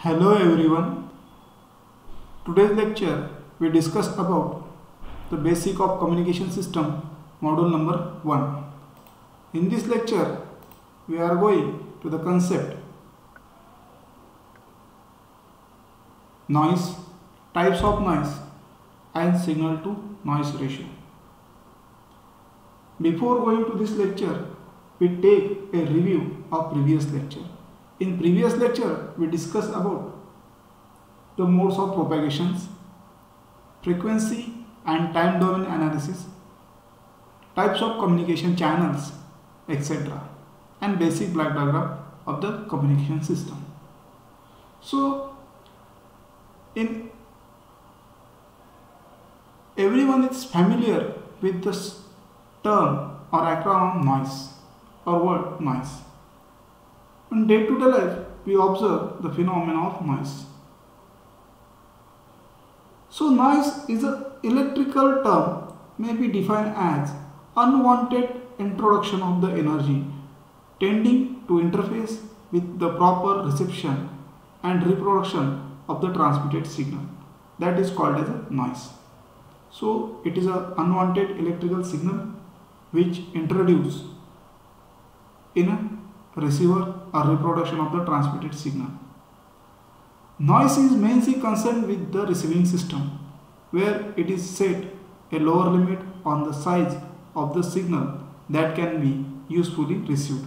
Hello everyone. Today's lecture we discuss about the basic of communication system module number 1. In this lecture we are going to the concept noise, types of noise and signal to noise ratio. Before going to this lecture we take a review of previous lecture. In previous lecture, we discussed about the modes of propagations, frequency and time domain analysis, types of communication channels, etc. and basic block diagram of the communication system. So, everyone is familiar with this term or acronym noise or word noise. In day-to-day life, we observe the phenomena of noise. So, noise is an electrical term may be defined as unwanted introduction of the energy tending to interface with the proper reception and reproduction of the transmitted signal. That is called as a noise. So, it is an unwanted electrical signal which introduce in a receiver or reproduction of the transmitted signal. Noise is mainly concerned with the receiving system, where it is set a lower limit on the size of the signal that can be usefully received.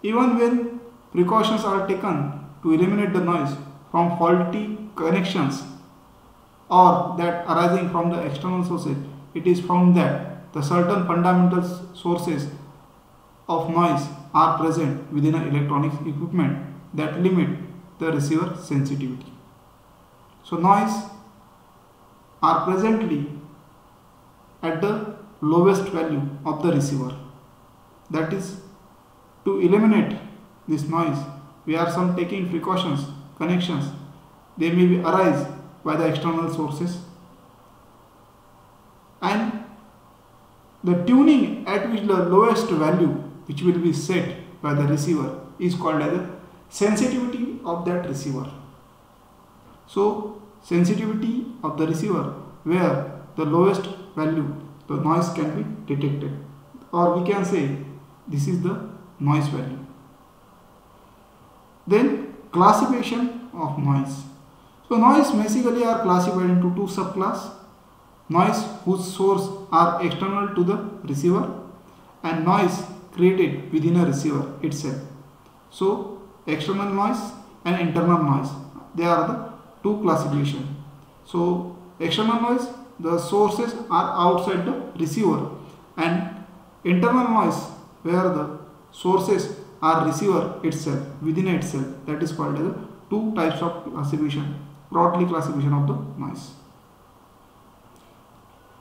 Even when precautions are taken to eliminate the noise from faulty connections or that arising from the external sources, it is found that the certain fundamental sources of noise are present within an electronic equipment that limit the receiver sensitivity. So noise are presently at the lowest value of the receiver. That is, to eliminate this noise, we are some taking precautions, connections. They may be arise by the external sources, and the tuning at which the lowest value which will be set by the receiver is called as the sensitivity of that receiver. So, sensitivity of the receiver where the lowest value the noise can be detected, or we can say this is the noise value. Then classification of noise. So, noise basically are classified into two subclasses: noise whose source are external to the receiver and noise created within a receiver itself. So, external noise and internal noise, they are the two classifications. So, external noise, the sources are outside the receiver, and internal noise where the sources are receiver itself, within itself, that is called as the two types of classification, broadly classification of the noise.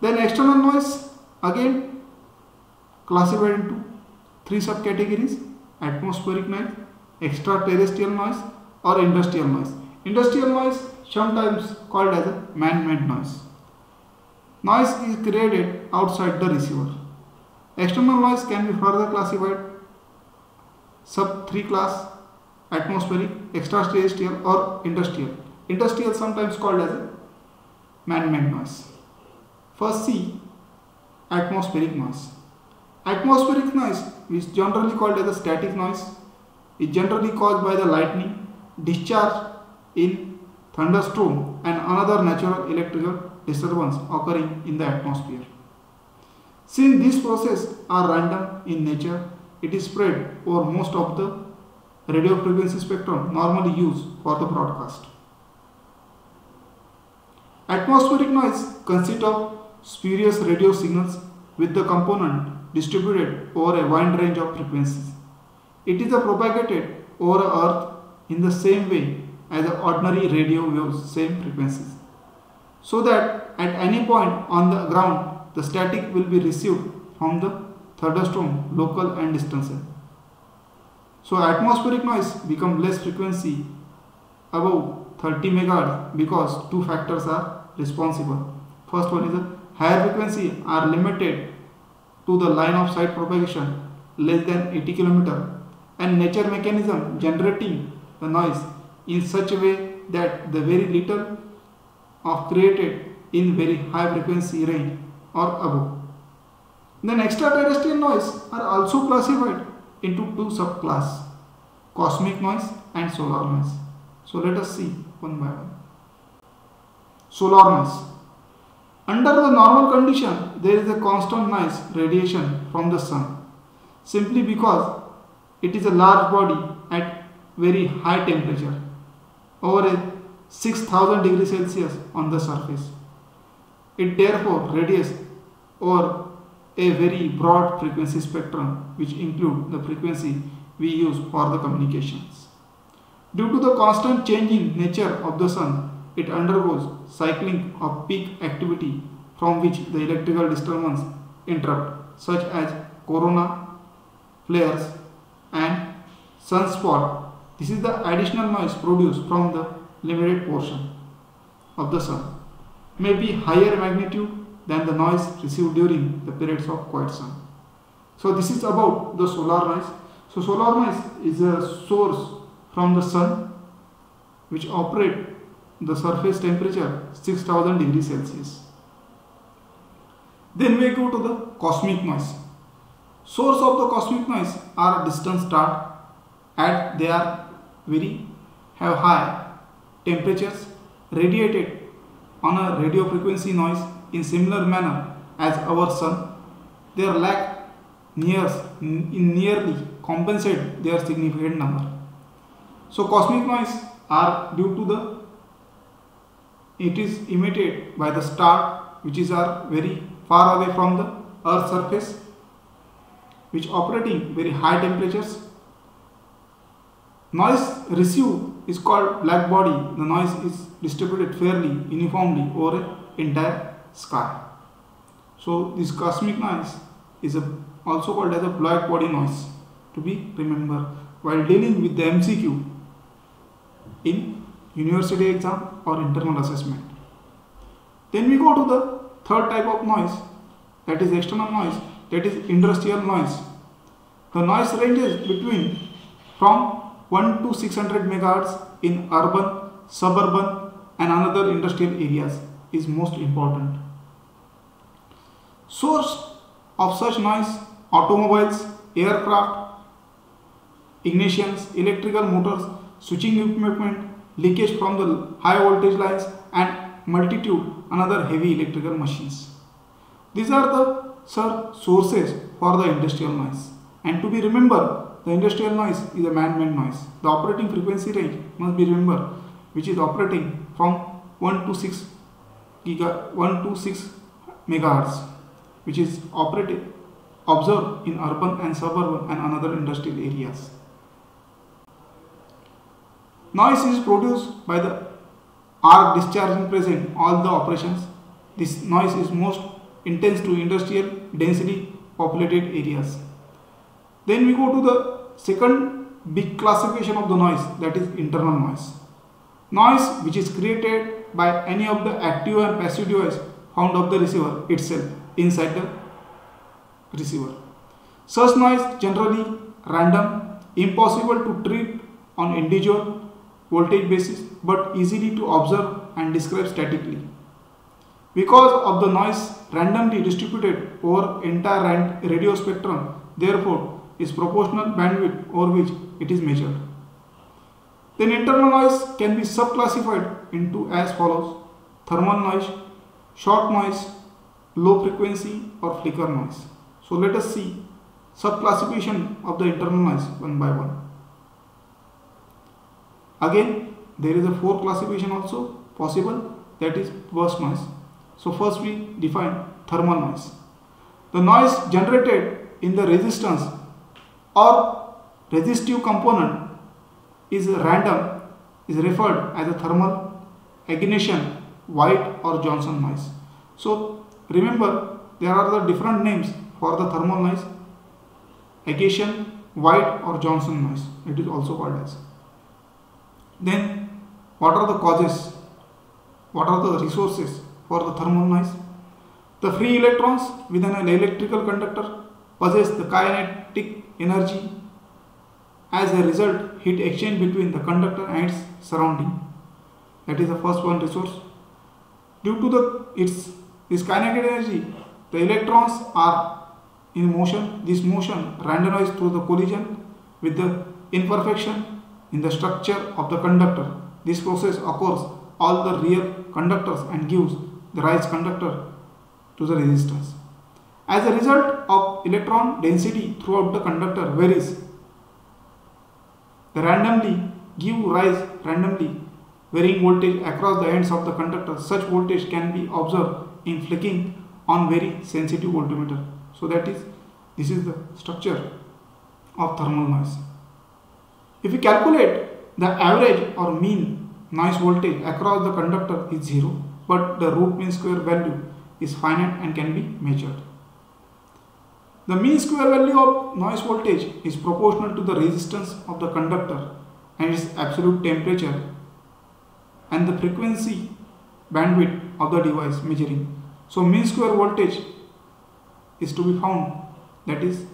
Then external noise again classified into three subcategories: atmospheric noise, extraterrestrial noise or industrial noise. Industrial noise sometimes called as a man-made noise. Noise is created outside the receiver. External noise can be further classified sub three class: atmospheric, extraterrestrial or industrial. Industrial sometimes called as a man-made noise. First, see atmospheric noise. Atmospheric noise is generally called as a static noise. It is generally caused by the lightning, discharge in thunderstorm and another natural electrical disturbance occurring in the atmosphere. Since these processes are random in nature, it is spread over most of the radio frequency spectrum normally used for the broadcast. Atmospheric noise consists of spurious radio signals with the component distributed over a wide range of frequencies. It is propagated over Earth in the same way as the ordinary radio waves, same frequencies, so that at any point on the ground the static will be received from the thunderstorm, local and distant. So atmospheric noise becomes less frequency above 30 MHz because two factors are responsible. First one is the higher frequency are limited to the line of sight propagation less than 80 km, and nature mechanism generating the noise in such a way that the very little of created in very high frequency range or above. Then extraterrestrial noise are also classified into two subclasses, cosmic noise and solar noise. So let us see one by one. Solar noise. Under the normal condition, there is a constant noise radiation from the sun, simply because it is a large body at very high temperature, over a 6000 degrees Celsius on the surface. It therefore radiates over a very broad frequency spectrum, which include the frequency we use for the communications. Due to the constant changing nature of the sun, it undergoes cycling of peak activity from which the electrical disturbance interrupt, such as corona, flares and sunspot. This is the additional noise produced from the limited portion of the sun, may be higher magnitude than the noise received during the periods of quiet sun. So this is about the solar noise. So solar noise is a source from the sun which operate the surface temperature 6000 degrees Celsius. Then we go to the cosmic noise. Source of the cosmic noise are distant stars, as they are have high temperatures, radiated on a radio frequency noise in similar manner as our sun. Their lack nearly compensate their significant number. So cosmic noise are due to it is emitted by the star which are very far away from the earth's surface, which operating very high temperatures. Noise received is called black body. The noise is distributed fairly uniformly over an entire sky. So this cosmic noise is also called as a black body noise, to be remembered while dealing with the MCQ in university exam or internal assessment. Then we go to the third type of noise, that is external noise, that is industrial noise. The noise ranges between from 1 to 600 MHz in urban, suburban and another industrial areas is most important. Source of such noise: automobiles, aircraft, ignitions, electrical motors, switching equipment, leakage from the high voltage lines and multitude another heavy electrical machines. These are the sources for the industrial noise. And to be remembered, the industrial noise is a man-made noise. The operating frequency range must be remembered, which is operating from 1 to 6 megahertz, which is observed in urban and suburban and other industrial areas. Noise is produced by the arc discharging present all the operations. This noise is most intense to industrial densely populated areas. Then we go to the second big classification of the noise, that is internal noise. Noise which is created by any of the active and passive device found of the receiver itself inside the receiver. Such noise generally random, impossible to treat on individual voltage basis, but easily to observe and describe statically. Because of the noise randomly distributed over entire radio spectrum, therefore is proportional bandwidth over which it is measured. Then internal noise can be subclassified into as follows: thermal noise, short noise, low frequency or flicker noise. So let us see subclassification of the internal noise one by one. Again, there is a fourth classification also possible, that is burst noise. So first we define thermal noise. The noise generated in the resistance or resistive component is random, is referred as a thermal, ignition, White or Johnson noise. So remember, there are the different names for the thermal noise: ignition, White or Johnson noise. It is also called as. Then what are the causes? What are the resources for the thermal noise? The free electrons within an electrical conductor possess the kinetic energy As a result, heat exchange between the conductor and its surrounding. That is the first one resource. Due to this kinetic energy, the electrons are in motion. This motion randomized through the collision with the imperfection in the structure of the conductor. This process occurs all the real conductors and gives the rise conductor to the resistance. As a result of electron density throughout the conductor varies, the randomly varying voltage across the ends of the conductor. Such voltage can be observed in flicking on very sensitive voltmeter. So this is the structure of thermal noise. If we calculate the average or mean noise voltage across the conductor is 0, but the root mean square value is finite and can be measured. The mean square value of noise voltage is proportional to the resistance of the conductor and its absolute temperature and the frequency bandwidth of the device measuring. So mean square voltage is to be found, that is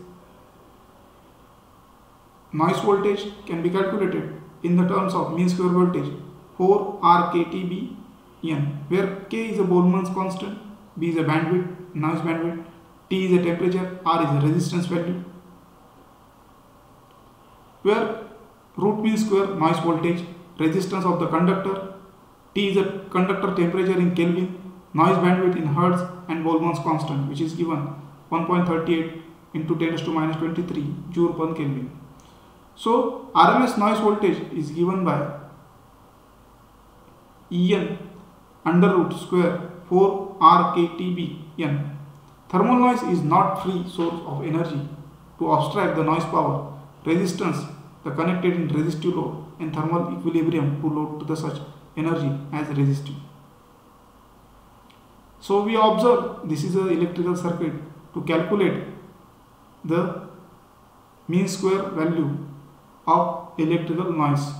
noise voltage can be calculated in the terms of mean square voltage 4 RKTBN, where K is a Boltzmann constant, B is a bandwidth, noise bandwidth, T is a temperature, R is a resistance value, where root mean square noise voltage, resistance of the conductor, T is a conductor temperature in Kelvin, noise bandwidth in Hertz, and Boltzmann constant, which is given 1.38 into 10 to the minus 23 joule per Kelvin. So RMS noise voltage is given by En under root square 4 RKTBN. Thermal noise is not free source of energy. To abstract the noise power, resistance the connected in resistive load and thermal equilibrium to load to the such energy as resistive. So we observe this is an electrical circuit. To calculate the mean square value of electrical noise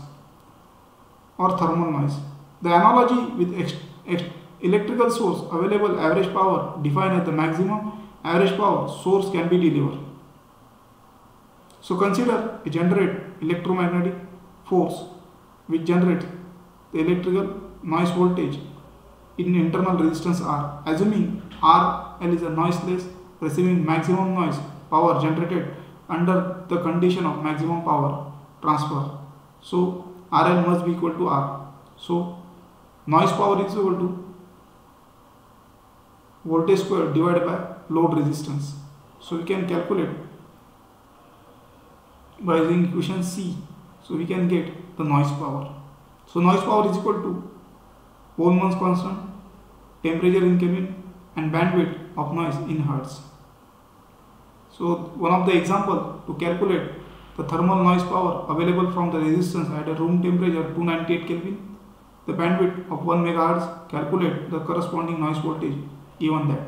or thermal noise. The analogy with electrical source available average power defined as the maximum average power source can be delivered. So consider a generate electromagnetic force which generates the electrical noise voltage in internal resistance R. Assuming RL is a noiseless, receiving maximum noise power generated under the condition of maximum power transfer. So RL must be equal to R. So noise power is equal to voltage square divided by load resistance. So we can calculate by using equation C. So we can get the noise power. So noise power is equal to Boltzmann constant, temperature in Kelvin, and bandwidth of noise in Hertz. So one of the example to calculate the thermal noise power available from the resistance at a room temperature 298 Kelvin, the bandwidth of 1 MHz, calculate the corresponding noise voltage given that.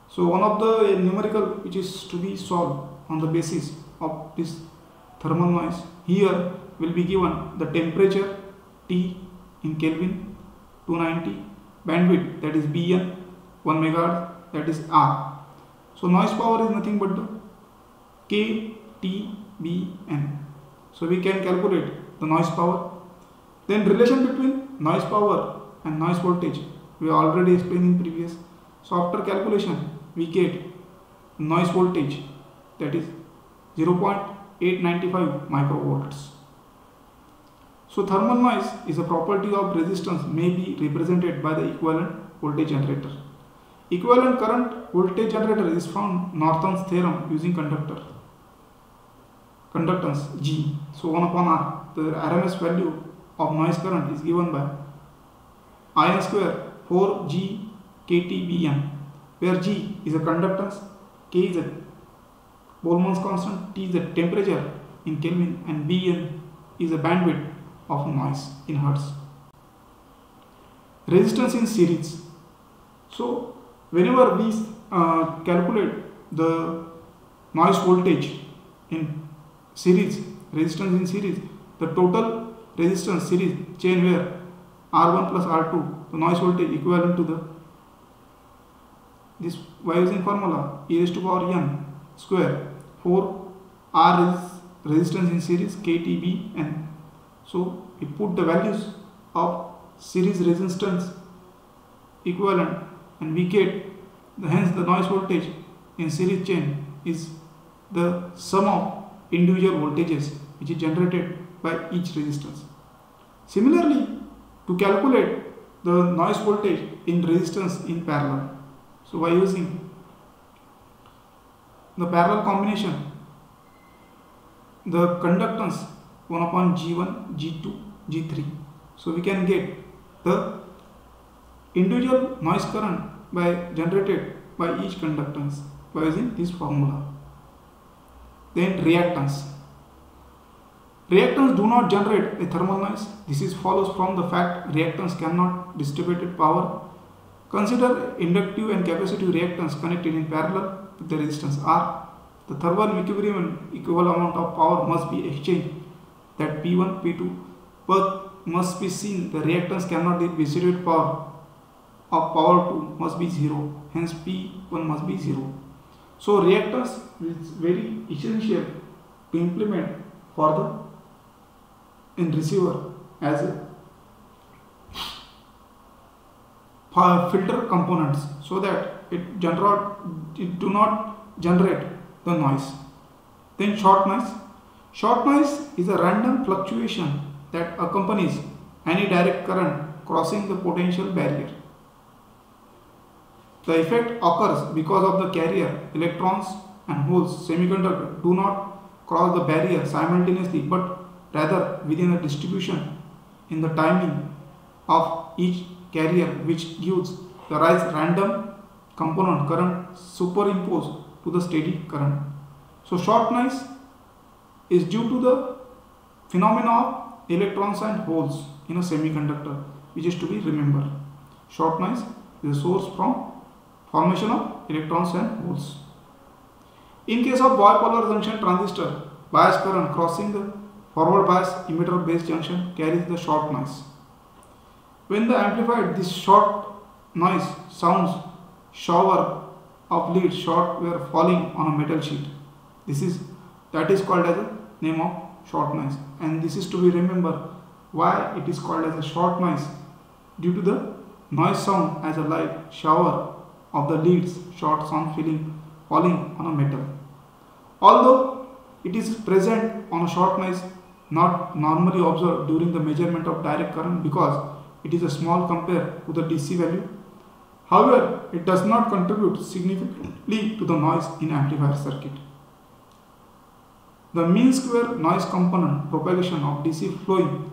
So one of the numerical which is to be solved on the basis of this thermal noise, here will be given the temperature T in Kelvin 290, bandwidth that is Bn 1 MHz, that is R. So noise power is nothing but the KTBN. So we can calculate the noise power. Then relation between noise power and noise voltage we already explained in previous. So after calculation we get noise voltage, that is 0.895 microvolts. So thermal noise is a property of resistance may be represented by the equivalent voltage generator. Equivalent current voltage generator is found Norton's theorem using conductance G. So 1 upon R, the RMS value of noise current is given by IN square 4G KTBN, where G is a conductance, K is a Boltzmann constant, T is a temperature in Kelvin, and Bn is a bandwidth of noise in Hertz. Resistance in series. So whenever we calculate the noise voltage in series, resistance in series, the total resistance series chain where R1 plus R2, the noise voltage equivalent to the this by using formula e raised to power n square 4 R is resistance in series KTBN. So we put the values of series resistance equivalent and we get hence the noise voltage in series chain is the sum of individual voltages which is generated by each resistance. Similarly, to calculate the noise voltage in resistance in parallel, so by using the parallel combination, the conductance 1 upon G1, G2, G3. So we can get the individual noise current by generated by each conductance by using this formula. Then reactance. Reactance do not generate a thermal noise. This is follows from the fact reactance cannot distribute power. Consider inductive and capacitive reactance connected in parallel with the resistance R. The thermal equilibrium and equivalent amount of power must be exchanged, that P1, P2, but must be seen the reactance cannot distribute power of power 2 must be 0, hence P1 must be 0. So reactance is very essential to implement for the in receiver as a filter components so that it do not generate the noise. Then short noise. Short noise is a random fluctuation that accompanies any direct current crossing the potential barrier. The effect occurs because of the carrier, electrons and holes, semiconductor do not cross the barrier simultaneously but rather within a distribution in the timing of each carrier, which gives the rise random component current superimposed to the steady current. So short noise is due to the phenomena of electrons and holes in a semiconductor, which is to be remembered. Short noise is a source from formation of electrons and holes. In case of bipolar junction transistor, bias current crossing the forward bias emitter base junction carries the short noise. When the amplified, this short noise sounds shower of lead shot were falling on a metal sheet. That is called as a name of short noise, and this is to be remembered why it is called as a short noise, due to the noise sound as a light shower of the leads shot sound falling on a metal. Although it is present on a short noise, not normally observed during the measurement of direct current because it is a small compared to the DC value. However, it does not contribute significantly to the noise in amplifier circuit. The mean square noise component propagation of DC flowing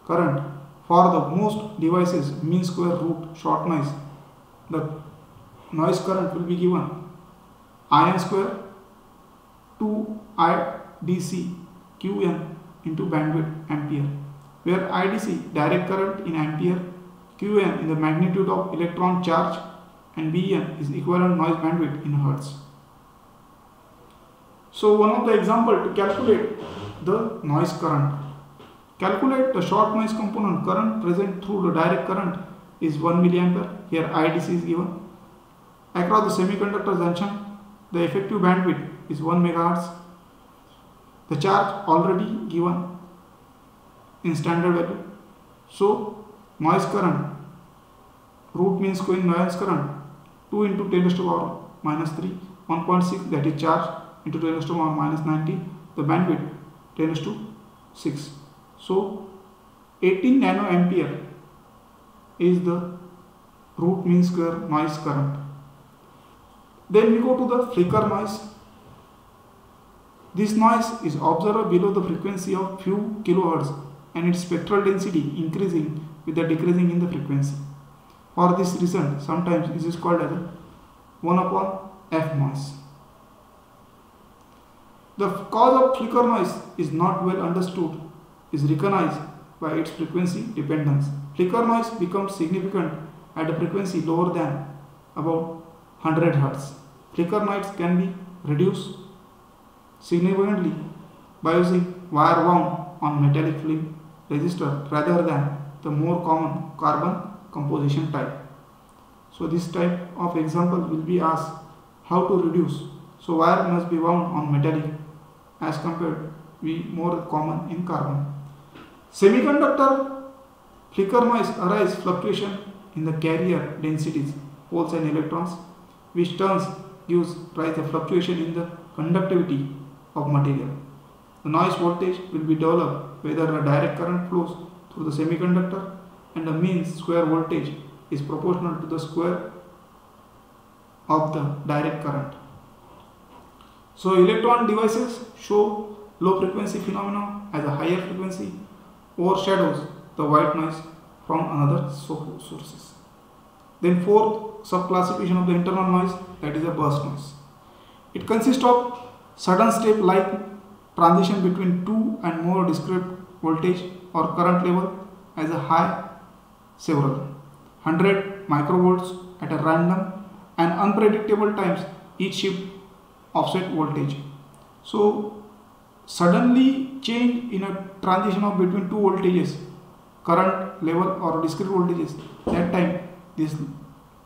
current for the most devices mean square root short noise. The noise current will be given IN square 2 IDC QN into bandwidth ampere, where IDC direct current in ampere, QN in the magnitude of electron charge, and BN is equivalent noise bandwidth in hertz. So one of the example to calculate the noise current. Calculate the short noise component current present through the direct current is 1 milliampere. Here IDC is given. Across the semiconductor junction, the effective bandwidth is 1 megahertz. The charge already given in standard value. So noise current, root means going noise current 2 into 10 to the power minus 3, 1.6 that is charge into 10 to the power minus 90, the bandwidth 10 to 6. So 18 nanoampere is the root mean square noise current. Then we go to the flicker noise. This noise is observed below the frequency of few kilohertz and its spectral density increasing with the decreasing in the frequency. For this reason, sometimes this is called as a 1 upon F noise. The cause of flicker noise is not well understood, is recognized by its frequency dependence. Flicker noise becomes significant at a frequency lower than about 100 Hz. Flicker noise can be reduced significantly by using wire wound on metallic film resistor rather than the more common carbon composition type. So this type of example will be asked how to reduce. So wire must be wound on metallic as compared be more common in carbon. Semiconductor flicker noise arise fluctuation in the carrier densities, holes and electrons, which turns gives rise to fluctuation in the conductivity of material. The noise voltage will be developed whether a direct current flows through the semiconductor and the mean square voltage is proportional to the square of the direct current. So electron devices show low frequency phenomena as a higher frequency overshadows the white noise from another sources. Then fourth subclassification of the internal noise, that is a burst noise. It consists of sudden step like transition between two and more discrete voltage or current level as a high several 100 microvolts at a random and unpredictable times each shift offset voltage. So suddenly change in a transition of between two voltages, current level or discrete voltages, that time this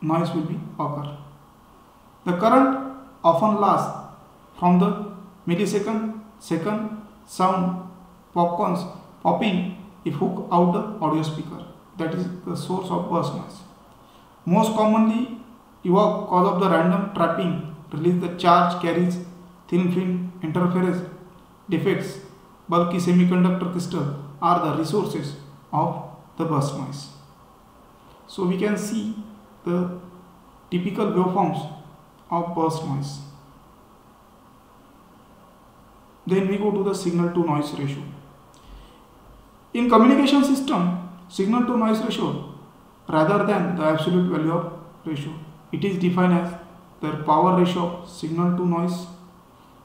noise will be occur. The current often lasts from the millisecond, second, sound, popcorns, popping if hook out the audio speaker. That is the source of burst noise. Most commonly evoked cause of the random trapping, release the charge carries, thin film interference, defects, bulky semiconductor crystal are the resources of the burst noise. So we can see the typical waveforms of burst noise. Then we go to the signal to noise ratio. In communication system, signal to noise ratio rather than the absolute value of ratio, it is defined as the power ratio of signal to noise,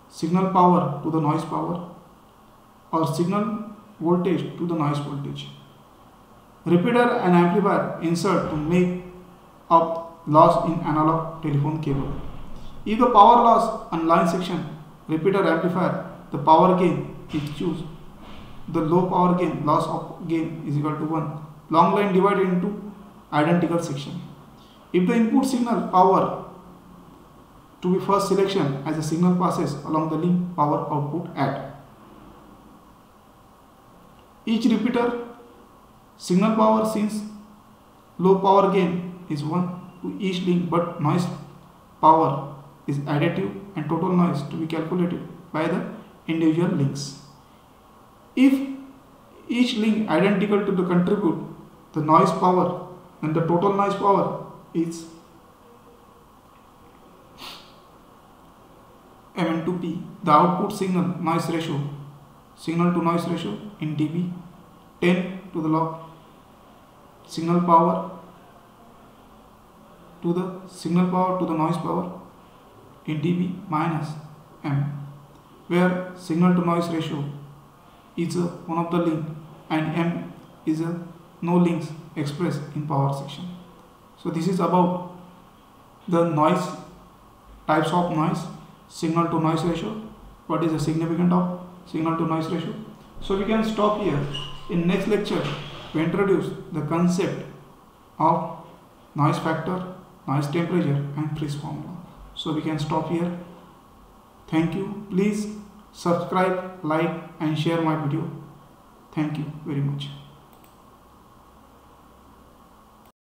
signal power to the noise power, or signal voltage to the noise voltage. Repeater and amplifier insert to make up loss in analog telephone cable. If the power loss on line section, repeater amplifier, the power gain is choose. The low power gain, loss of gain is equal to 1. Long line divided into identical section. If the input signal power to be first selection as the signal passes along the link power output at. Each repeater signal power since low power gain is 1 to each link, but noise power is additive and total noise to be calculated by the individual links. If each link identical to the contribute the noise power, then the total noise power is M/P. The output signal noise ratio, signal to noise ratio in dB, 10 to the log signal power to the noise power in dB minus M, where signal to noise ratio is one of the link and M is no links expressed in power section. So this is about the noise, types of noise, signal to noise ratio, what is the significance of signal to noise ratio. So we can stop here. In next lecture we introduce the concept of noise factor, noise temperature and Friis formula. So we can stop here. Thank you. Please subscribe, like and share my video. Thank you very much.